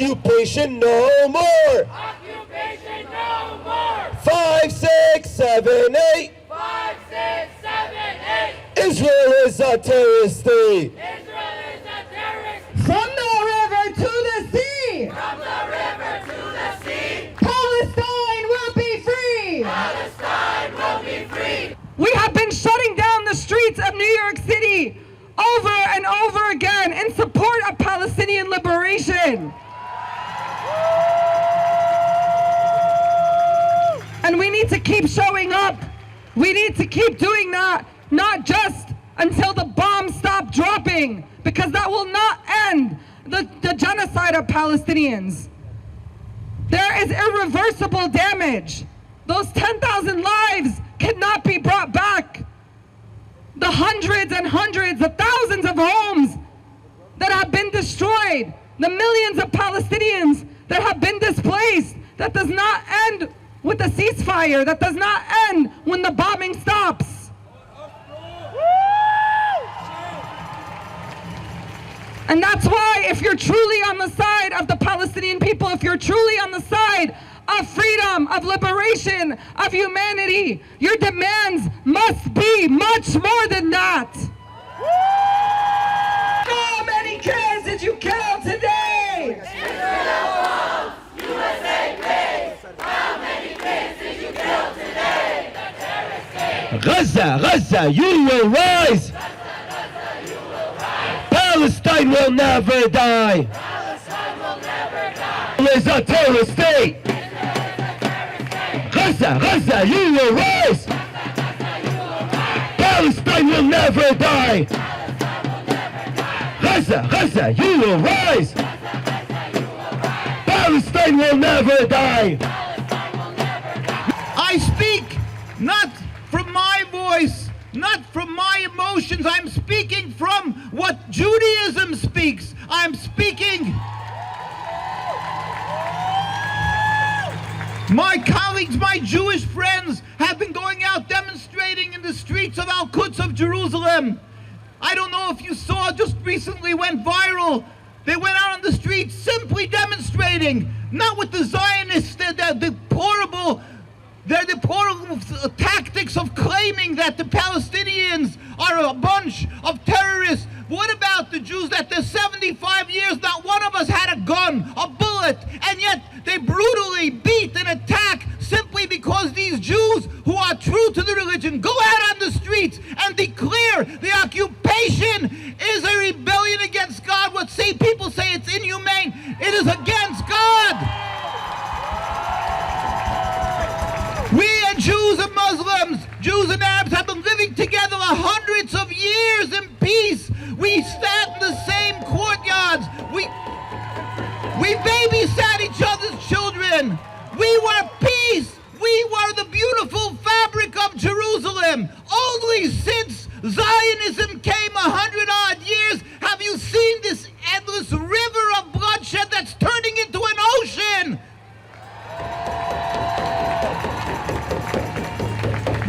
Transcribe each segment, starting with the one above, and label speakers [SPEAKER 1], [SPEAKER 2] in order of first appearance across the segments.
[SPEAKER 1] Occupation no more.
[SPEAKER 2] Occupation no more.
[SPEAKER 1] 5, 6, 7, 8.
[SPEAKER 2] 5, 6, 7, 8.
[SPEAKER 1] Israel is a terrorist state.
[SPEAKER 2] Israel is a terrorist.
[SPEAKER 3] From the river to the sea.
[SPEAKER 2] From the river to the sea.
[SPEAKER 3] Palestine will be free.
[SPEAKER 2] Palestine will be free.
[SPEAKER 3] We have been shutting down the streets of New York City over and over again in support of Palestinian liberation. And we need to keep showing up. We need to keep doing that, not just until the bombs stop dropping, because that will not end the genocide of Palestinians. There is irreversible damage. Those 10,000 lives cannot be brought back. The hundreds and hundreds of thousands of homes that have been destroyed, the millions of Palestinians that have been displaced, that does not end with a ceasefire, that does not end when the bombing stops. And that's why, if you're truly on the side of the Palestinian people, if you're truly on the side of freedom, of liberation, of humanity, your demands must be much more than that. How many kids did you kill today?
[SPEAKER 2] Israel falls, USA pays. How many kids did you kill today? The terrorist state.
[SPEAKER 1] Gaza, Gaza, you will rise.
[SPEAKER 2] Gaza, you will rise.
[SPEAKER 1] Palestine will never die.
[SPEAKER 2] Palestine will never die.
[SPEAKER 1] Israel is a terrorist state.
[SPEAKER 2] Israel is a terrorist state.
[SPEAKER 1] Gaza, Gaza, you will rise.
[SPEAKER 2] Gaza, you will rise.
[SPEAKER 1] Palestine will never die.
[SPEAKER 2] Palestine will never die.
[SPEAKER 1] Gaza, Gaza, you will rise.
[SPEAKER 2] Gaza, you will rise.
[SPEAKER 1] Palestine will never die.
[SPEAKER 2] Palestine will never die.
[SPEAKER 4] I speak not from my voice, not from my emotions. I'm speaking from what Judaism speaks. I'm speaking. My colleagues, my Jewish friends have been going out demonstrating in the streets of Al-Quds of Jerusalem. I don't know if you saw, just recently went viral. They went out on the streets simply demonstrating, not with the Zionists, their deplorable tactics of claiming that the Palestinians are a bunch of terrorists. What about the Jews that there's 75 years, not one of us had a gun, a bullet, and yet they brutally beat and attack simply because these Jews who are true to the religion go out on the streets and declare the occupation is a rebellion against God. What people say it's inhumane, it is against God. We and Jews and Muslims, Jews and Arabs have been living together hundreds of years in peace. We sat in the same courtyards. We babysat each other's children. We were peace. We were the beautiful fabric of Jerusalem. Only since Zionism came 100-odd years have you seen this endless river of bloodshed that's turning into an ocean.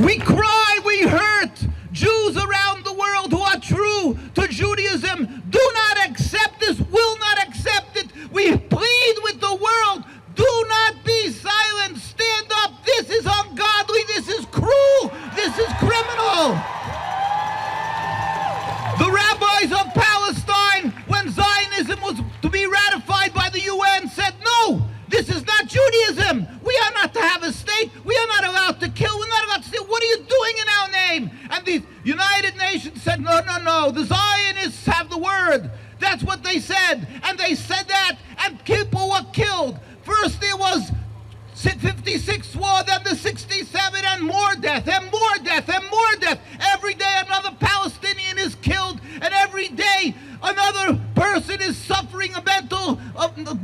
[SPEAKER 4] We cry, we hurt. Jews around the world who are true to Judaism do not accept this, will not accept it. We plead with the world, do not be silent, stand up. This is ungodly, this is cruel, this is criminal. The rabbis of Palestine, when Zionism was to be ratified by the UN, said, no, this is not Judaism. We are not to have a state. We are not allowed to kill. We're not allowed to steal. What are you doing in our name? And the United Nations said, no, no, no. The Zionists have the word. That's what they said. And they said that, and people were killed. First there was 56 war, then the 67, and more death, and more death, and more death. Every day another Palestinian is killed, and every day another person is suffering a mental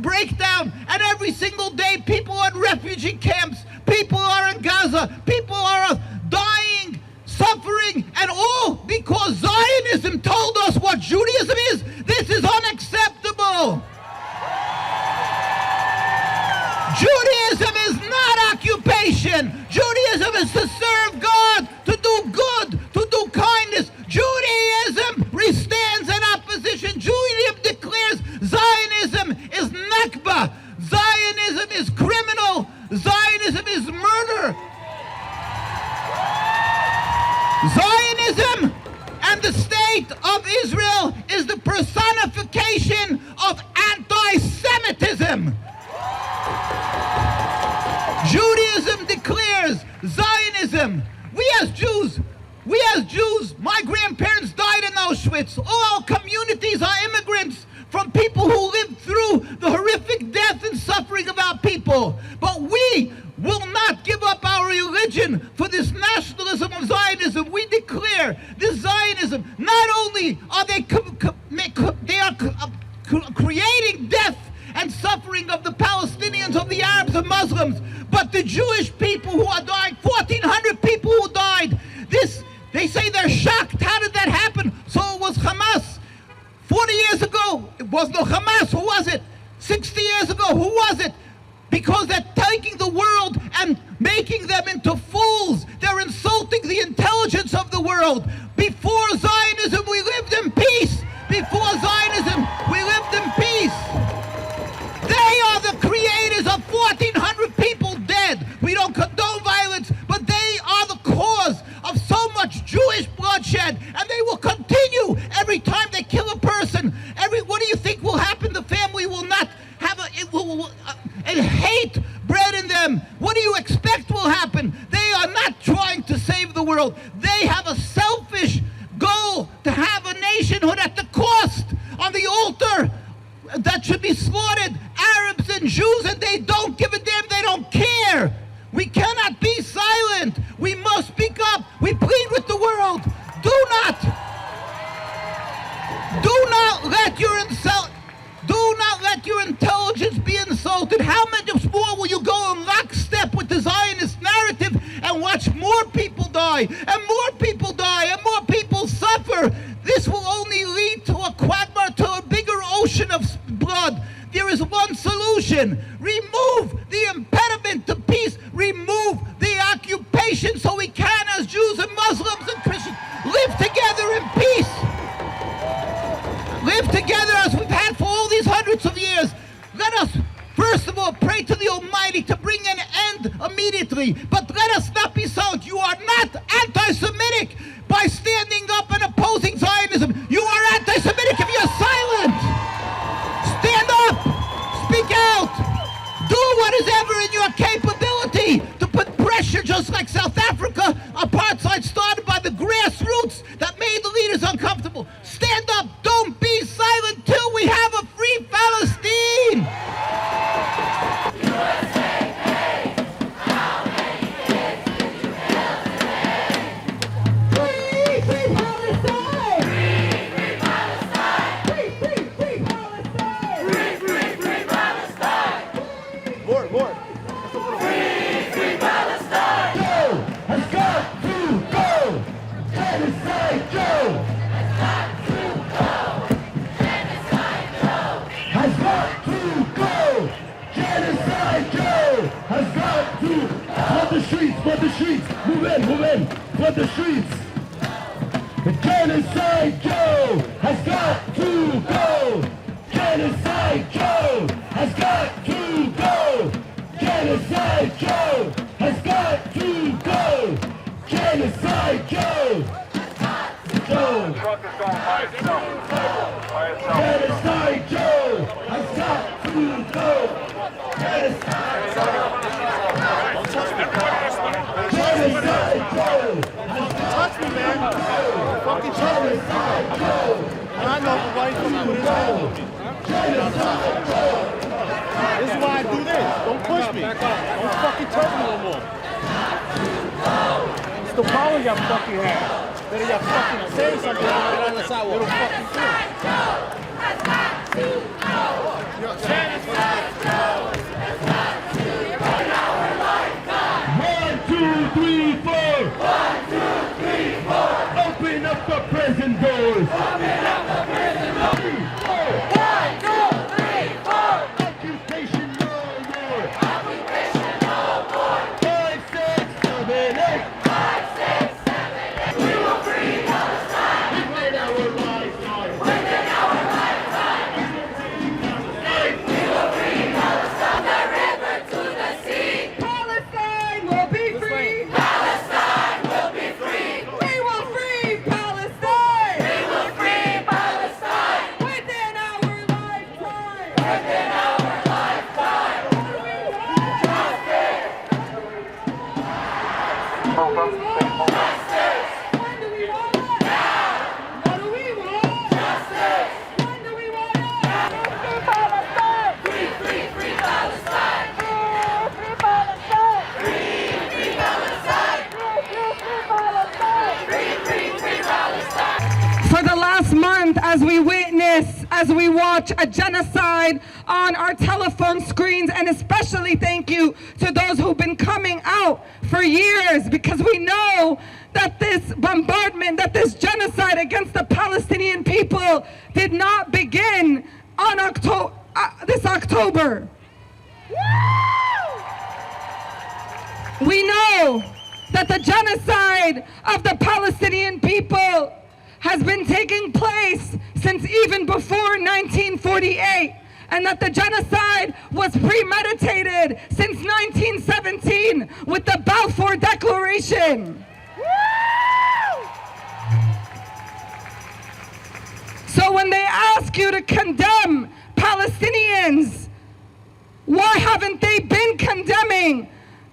[SPEAKER 4] breakdown, and every single day people are in refugee camps, people are in Gaza, people are dying, suffering, and all because Zionism told us what Judaism is. This is unacceptable. Judaism is not occupation. Judaism is to serve God, to do good, to do kindness, grandparents died in Auschwitz. All our communities are immigrants from people who lived through the horrific death and suffering of our people. But we will not give up our religion for this nationalism of Zionism. We declare this Zionism, not only are they creating death and suffering of the Palestinians, of the Arabs and Muslims, but the Jewish people who are dying, 1,400 people who died. They say they're shocked. How did that happen? So it was Hamas. 40 years ago, it was no Hamas. Who was it? 60 years ago, who was it? Because they're taking the world and making them into fools. They're insulting the intelligence of the world. Before Zionism, we lived in peace. Before Zionism, we lived in peace. They are the creators of 1,400 people dead. We don't condone violence, but they are the cause of so much Jewish bloodshed, and they will continue every time they kill a person. What do you think will happen? The family will not have a hate bred in them. What do you expect will happen? They are not trying to save the world. They have a selfish goal to have a nationhood at the cost, on the altar, that should be slaughtered, Arabs and Jews, and they don't give a damn. They don't care. We cannot be silent. We must speak up. We plead with the world. Do not let your intelligence be insulted. How much more will you go in lockstep with the Zionist narrative and watch more people die, and more people die, and more people suffer? This will only lead to a quagmire, to a bigger ocean of blood. There is one solution. Remove the impediment to peace. Remove the occupation so we can, as Jews and Muslims and Christians, live together in peace. Live together as we've had for all these hundreds of years. Let us, first of all, pray to the Almighty to bring an end immediately. But let us not be silent. You are not anti-Semitic by standing up and opposing Zionism. You are anti-Semitic if you're silent. Stand up. Speak out. Do what is ever in your capability to put pressure, just like South Africa. Apartheid started by the grassroots that made the leaders uncomfortable. Stand up. Don't be silent till we have a free Palestine.
[SPEAKER 1] For the streets, move in, for the streets. The genocide Joe has got to go. Genocide Joe has got to go. Genocide Joe has got to go. Genocide Joe. Joe. Genocide Joe has got to go. Genocide Joe.
[SPEAKER 5] Touch me, man. Fucking touch me. And I know the right thing to put his hand on me. This is why I do this. Don't push me. Don't fucking touch me no more. It's the power you fucking have. Better you fucking say something. It'll fucking
[SPEAKER 1] Open up the prison doors. Open up the prison doors. 1, 2, 3, 4. Occupation no more. Occupation no more. 5, 6, 7, 8. 5, 6, 7, 8. We will free Palestine. Within our lifetime. Within our lifetime. We will free Palestine. The river to the sea.
[SPEAKER 3] Palestine will be free.
[SPEAKER 1] Palestine will be free.
[SPEAKER 3] We will free Palestine.
[SPEAKER 1] We will free
[SPEAKER 3] as we witness, as we watch a genocide on our telephone screens, and especially thank you to those who've been coming out for years, because we know that this bombardment, that this genocide against the Palestinian people did not begin on this October. We know that the genocide of the Palestinian people has been taking place since even before 1948, and that the genocide was premeditated since 1917 with the Balfour Declaration. So when they ask you to condemn Palestinians, why haven't they been condemning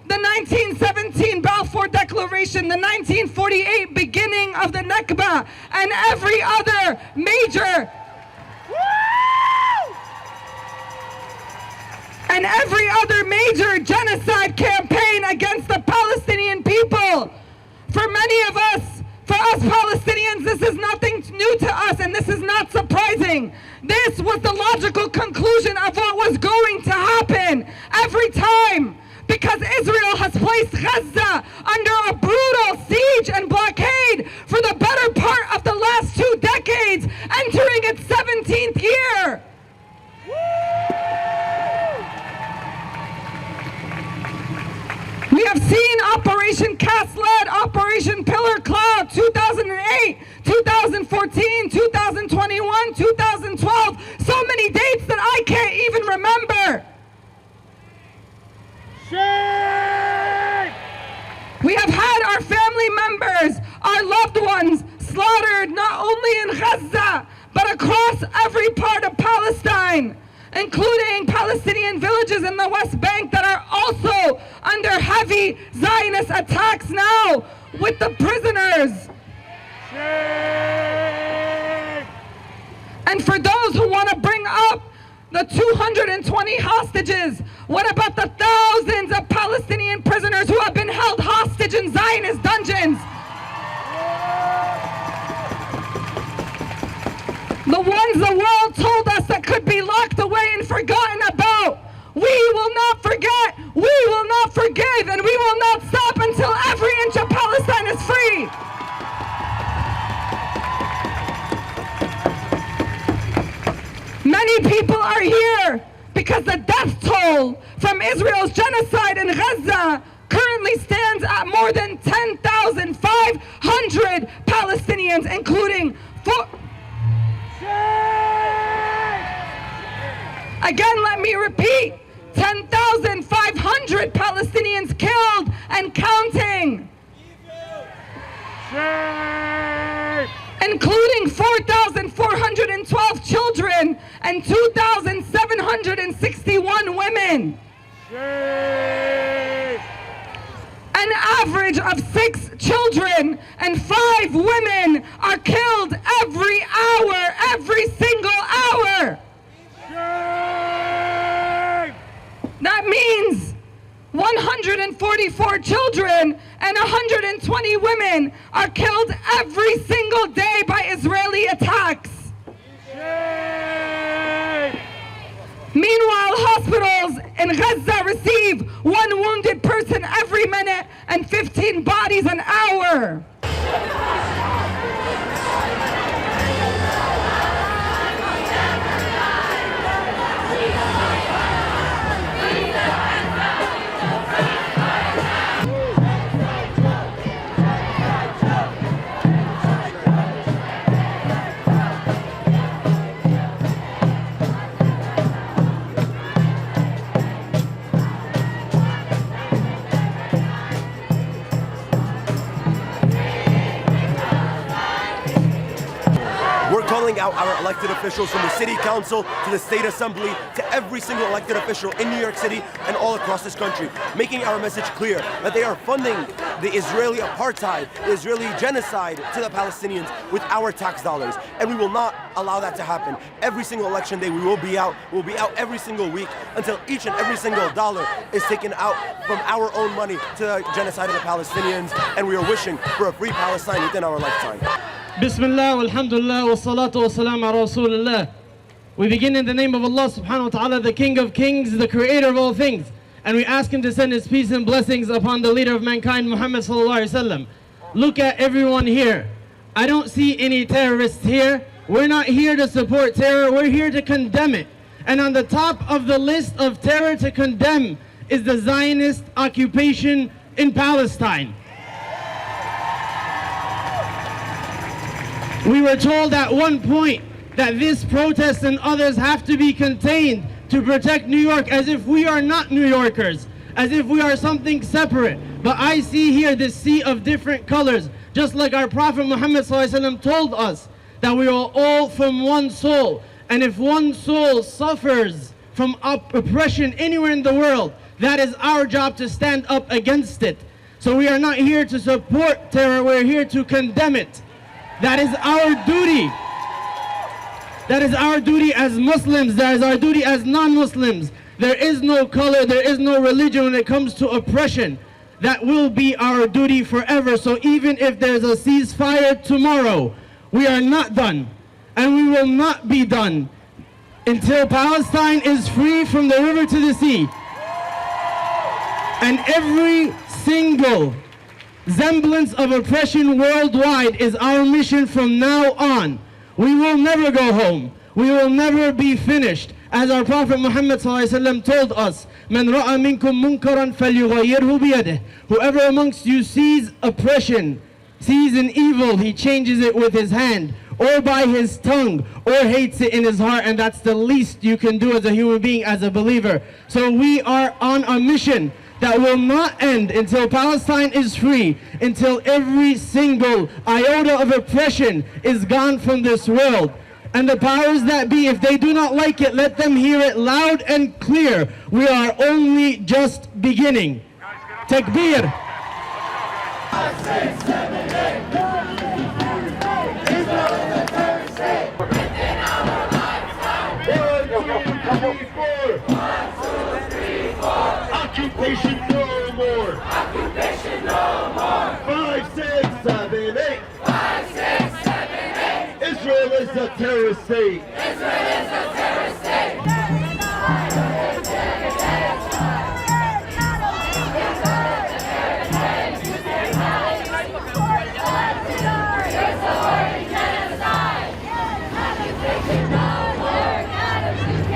[SPEAKER 3] the 1917 Balfour Declaration, the 1948 beginning of the Nakba, and every other major genocide campaign against the Palestinian people? For many of us, for us Palestinians, this is nothing new to us, and this is not surprising. This was the logical conclusion of what was going to happen every time, because Israel has placed Gaza under a brutal siege and blockade for the better part of the last 2 decades, entering its 17th year. We have seen Operation Cast-Lead, Operation Pillar Cloud, 2008, 2014, 2021, 2012, so many dates that I can't even remember. We have had our family members, our loved ones, slaughtered not only in Gaza, but across every part of Palestine, including Palestinian villages in the West Bank that are also under heavy Zionist attacks now with the prisoners. And for those who want to bring up the 220 hostages, what about the thousands of Palestinian prisoners who have been held hostage in Zionist dungeons? The ones the world told us that could be locked away and forgotten about. We will not forget, we will not forgive, and we will not stop until every inch of Palestine is free. Many people are here because the death toll from Israel's genocide in Gaza currently stands at more than 10,500 Palestinians, including Again, let me repeat, 10,500 Palestinians killed and counting. Including 4,412 children and 2,761 women. An average of 6 children and 5 women are killed every hour, every single hour. That means 144 children and 120 women are killed every single day by Israeli attacks. Meanwhile, hospitals in Gaza receive 1 wounded person every minute and 15 bodies an hour.
[SPEAKER 6] Calling out our elected officials from the city council to the state assembly to every single elected official in New York City and all across this country, making our message clear that they are funding the Israeli apartheid, the Israeli genocide to the Palestinians with our tax dollars, and we will not allow that to happen. Every single election day we will be out. We'll be out every single week until each and every single dollar is taken out from our own money to the genocide of the Palestinians, and we are wishing for a free Palestine within our lifetime.
[SPEAKER 7] Bismillah, alhamdulillah, wa salatu wa salam ala Rasulullah. We begin in the name of Allah subhanahu wa ta'ala, the King of Kings, the Creator of all things. And we ask Him to send His peace and blessings upon the leader of mankind, Muhammad sallallahu alayhi wa sallam. Look at everyone here. I don't see any terrorists here. We're not here to support terror, we're here to condemn it. And on the top of the list of terror to condemn is the Zionist occupation in Palestine. We were told at one point that this protest and others have to be contained to protect New York, as if we are not New Yorkers, as if we are something separate. But I see here this sea of different colors, just like our Prophet Muhammad ﷺ told us that we are all from one soul. And if one soul suffers from oppression anywhere in the world, that is our job to stand up against it. So we are not here to support terror, we're here to condemn it. That is our duty. That is our duty as Muslims, that is our duty as non-Muslims. There is no color, there is no religion when it comes to oppression. That will be our duty forever. So even if there's a ceasefire tomorrow, we are not done. And we will not be done until Palestine is free from the river to the sea. And every single semblance of oppression worldwide is our mission from now on. We will never go home. We will never be finished. As our Prophet Muhammad ﷺ told us, "Man ra'a minkum munkaran falyughayyirhu biyadihi." Whoever amongst you sees oppression, sees an evil, he changes it with his hand, or by his tongue, or hates it in his heart, and that's the least you can do as a human being, as a believer. So we are on a mission that will not end until Palestine is free, until every single iota of oppression is gone from this world. And the powers that be, if they do not like it, let them hear it loud and clear. We are only just beginning. Takbir.
[SPEAKER 1] Occupation no more.
[SPEAKER 2] Occupation no more.
[SPEAKER 1] 5, 6, 7, 8.
[SPEAKER 2] 5, 6, 7, 8.
[SPEAKER 1] Israel is a terrorist state.
[SPEAKER 2] Israel